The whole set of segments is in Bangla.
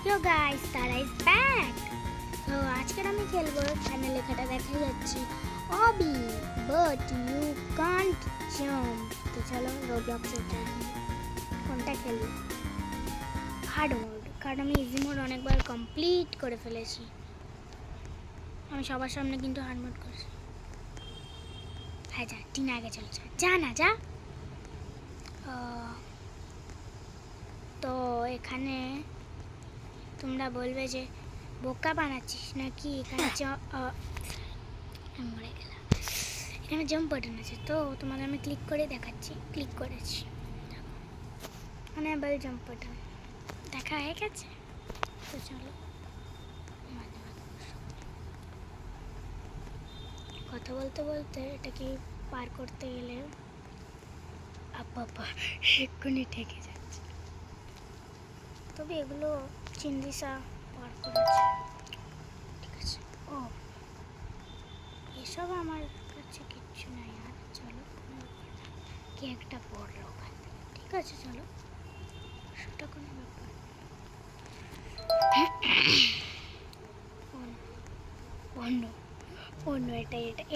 Yo guys, Tara is back. তো আজকে আমি খেলবো, এখানে লেখাটা দেখা যাচ্ছে অবি বাট ইউ কান্ট জাম্প। তো চলো রোবলক্সে কোনটা খেলবো? হার্ড মোড, কারণ আমি ইজি মোড অনেকবার কমপ্লিট করে ফেলেছি। আমি সবার সামনে কিন্তু হার্ড মোড করছি। হ্যাঁ যা, টিনা আগে চলে যা না যা। তো এখানে তোমরা বলবে যে বোকা বানাচ্ছিস নাকি। এখানে মরে গেলাম। এখানে জাম্প বাটন আছে, তো তোমাদের আমি ক্লিক করে দেখাচ্ছি। ক্লিক করেছি, অনেবল জাম্প বাটন দেখা হয়ে গেছে। তো চলো কথা বলতে বলতে এটাকে পার করতে গেলে আপা এক্ষুনি ঠেকে যাচ্ছে। তবে এগুলো চিন্দিসা পার করেছে, ঠিক আছে। ও এসব আমার কাছে কিচ্ছু নাই। আর চলো কে একটা পড়লো ওখান থেকে, ঠিক আছে চলো, সেটা কোনো ব্যাপার। অন্য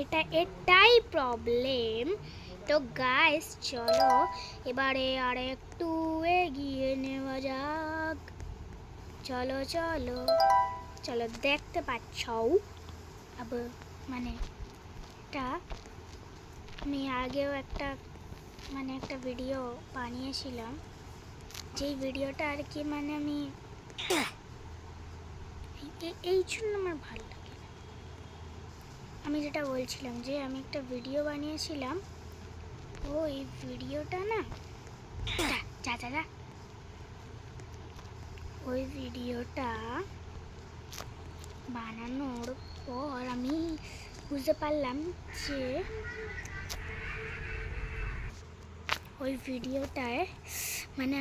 এটাই প্রবলেম। তো গাইস চলো এবারে আর একটু এগিয়ে নেওয়া যাক। চলো চলো চলো, দেখতে পাচ্ছ আব মানে এটা আমি আগেও একটা ভিডিও বানিয়েছিলাম, যেই ভিডিওটা আর কি আমি এই জন্য আমার ভালো লাগে না। আমি যেটা বলছিলাম যে আমি একটা ভিডিও বানিয়েছিলাম, ওই ভিডিওটা না যা যা যা ওই ভিডিওটা বানানোর পর আমি বুঝতে পারলাম যে ওই ভিডিওটায়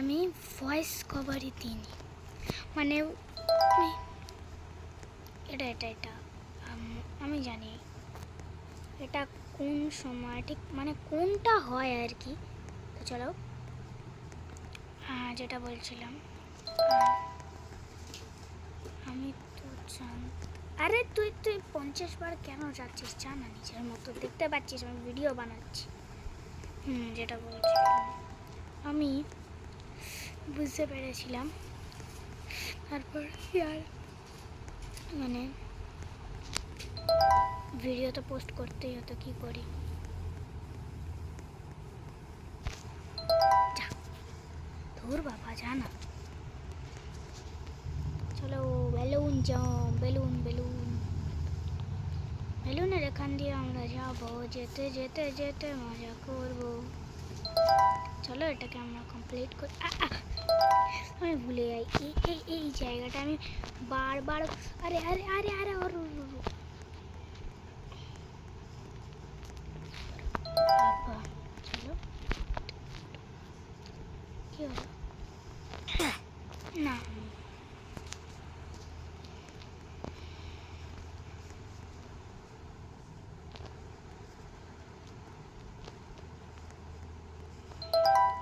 আমি ভয়েস কভারই দিইনি। এটা আমি জানি এটা কোন সময় ঠিক কোনটা হয় আর কি। তো চলো যেটা বলছিলাম, আমি তো আরে তুই 50 বার কেন যাচ্ছিস? জানা নিজের মতো, দেখতে পাচ্ছিস আমি ভিডিও বানাচ্ছি। যেটা বলছিলাম আমি বুঝতে পেরেছিলাম। তারপর আর ভিডিও তো পোস্ট করতেই হতো, কি করি। ধুর বাবা জানা। চলো বেলুন জাম্প, বেলুনের এখান দিয়ে আমরা যাবো, যেতে যেতে যেতে মজা করব। চলো এটাকে আমরা কমপ্লিট করি। আমি ভুলে যাই এই জায়গাটা আমি বারবার। আরে আরে আরে আরে চলো কি হলো না,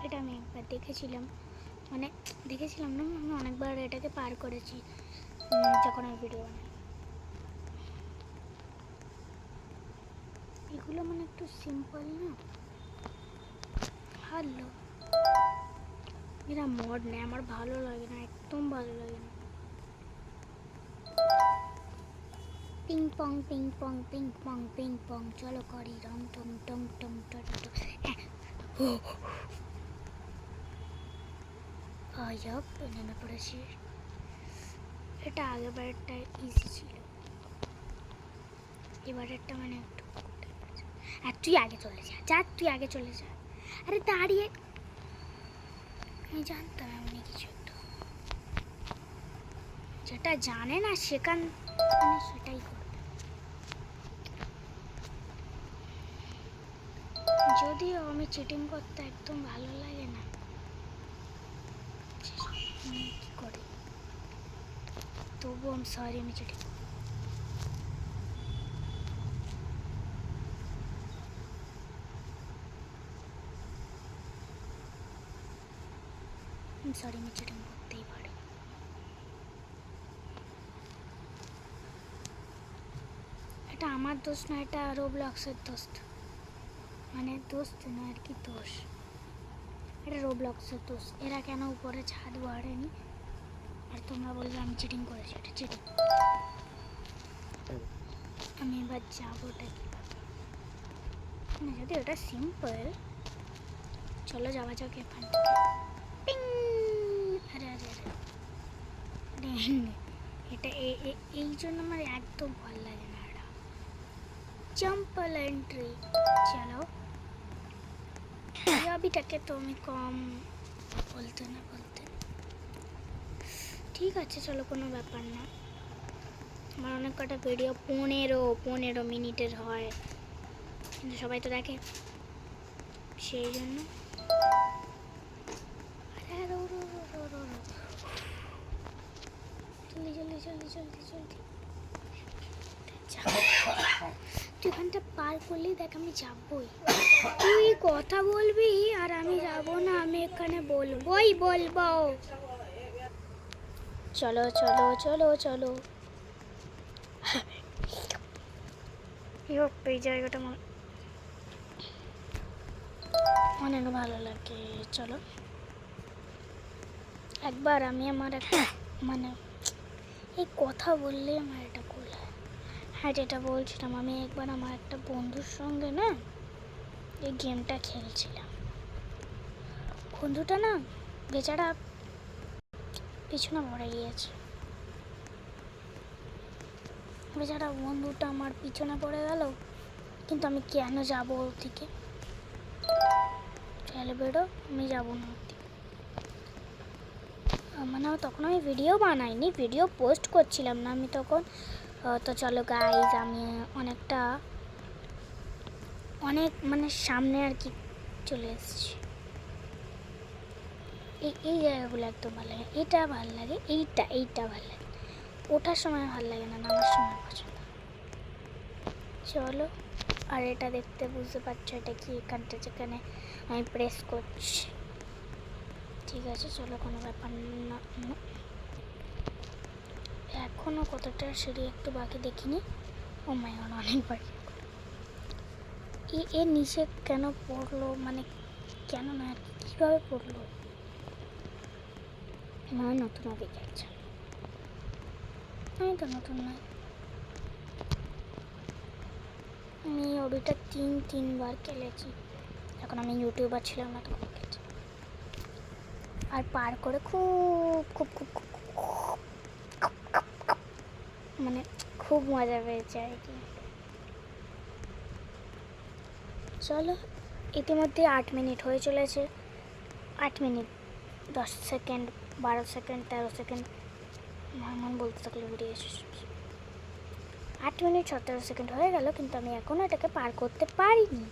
এটা আমি একবার দেখেছিলাম, দেখেছিলাম না, আমি অনেকবার এটাকে পার করেছি যখন আমি ভিডিও বানাই। এগুলো একটু সিম্পল না। হ্যালো, এরা মড নেই, আমার ভালো লাগে না, একদম ভালো লাগে না। Ping pong ping pong ping pong ping pong, চলো করি রং টং টং টং টং টং। নেমে পড়েছি। এটা আগেবারটা ইজি ছিল, এবারেরটা একটু। আর তুই আগে চলে যা তুই আগে চলে যা। আরে দাঁড়িয়ে, আমি জানতাম এমনি কিছু একটা, যেটা জানে না সেখান সেটাই করবে। যদিও আমি চিটিং করতে একদম ভালো লাগে না, কি করে তবু আমি সরি, আমি চিটিং করতেই পারি। এটা আমার দোষ না, এটা রোবলক্সের দোষ, মানে দোষ না আর কি, দোষ এটা রোবলক্সের দোষ। এরা কেন উপরে ছাদ বাড়েনি আর তোমরা বলবে আমি চিটিং করেছি, এটা চিটিং। আমি এবার যাবো ওটা না, যদি ওটা সিম্পল। চলো যাওয়া যাক এখান থেকে। পিং! আরে আরে আরে, এটা এই জন্য আমার একদম ভালো লাগে না এটা। জাম্পল এন্ট্রি। চলো অবিটাকে তো আমি কম বলতে ঠিক আছে, চলো কোনো ব্যাপার না। আমার অনেক কটা ভিডিও 15 মিনিটের হয়, কিন্তু সবাই তো দেখে, সেই জন্য। জলদি তুই এখানটা পার করলেই দেখ আমি যাবই। তুই কথা বলবি আর আমি যাব না, আমি এখানে বলবো। চলো চলো চলো চলো। এই জায়গাটা অনেক ভালো লাগে। চলো একবার আমি আমার একটা মানে এই কথা বললে আমার এটা করলে, হ্যাঁ যেটা বলছিলাম, আমি একবার আমার একটা বন্ধুর সঙ্গে না এই গেমটা খেলছিলাম। বন্ধুটা না বেচারা পিছনে পড়ে গিয়েছে, বেচারা বন্ধুটা আমার পিছনে পড়ে গেল, কিন্তু আমি কেন যাবো ওর দিকে? চলে বেরো, আমি যাবো না ওর দিকে। মানে তখন আমি ভিডিও বানাইনি, ভিডিও পোস্ট করছিলাম না আমি তখন। তো চলো গাইজ, আমি অনেক মানে সামনে আর কি চলে এসেছি। এই জায়গাগুলো একদম ভালো লাগে, এটা ভালো লাগে, এইটা ভালো লাগে। ওঠার সময় ভালো লাগে না, নামার সময় পছন্দ। চলো, আর এটা দেখতে বুঝতে পারছো এটা কি, এখানটা যেখানে আমি প্রেস করছি। ঠিক আছে চলো, কোনো ব্যাপার না। এখনো কতটা সিঁড়ি একটু বাকি দেখিনি। ও মাই গড, অনেকবার এর নিচে কেন পড়লো, মানে কেন না কীভাবে পড়লো? আমার নতুন অভিজ্ঞ যাচ্ছে, আমি তো নতুন নয়। আমি ওবিটা 3বার খেলেছি, এখন আমি ইউটিউবার ছিলাম না তখন খেলেছি। আর পার করে খুব মানে খুব মজা পেয়েছে আর কি। চলো, ইতিমধ্যে 8 মিনিট হয়ে চলেছে। 8 মিনিট 10 সেকেন্ড, 12 সেকেন্ড, 13 সেকেন্ড, মন বলতে থাকলে ভিডিও শেষ। 8 মিনিট 17 সেকেন্ড হয়ে গেল, কিন্তু আমি এখনও এটাকে পার করতে পারিনি।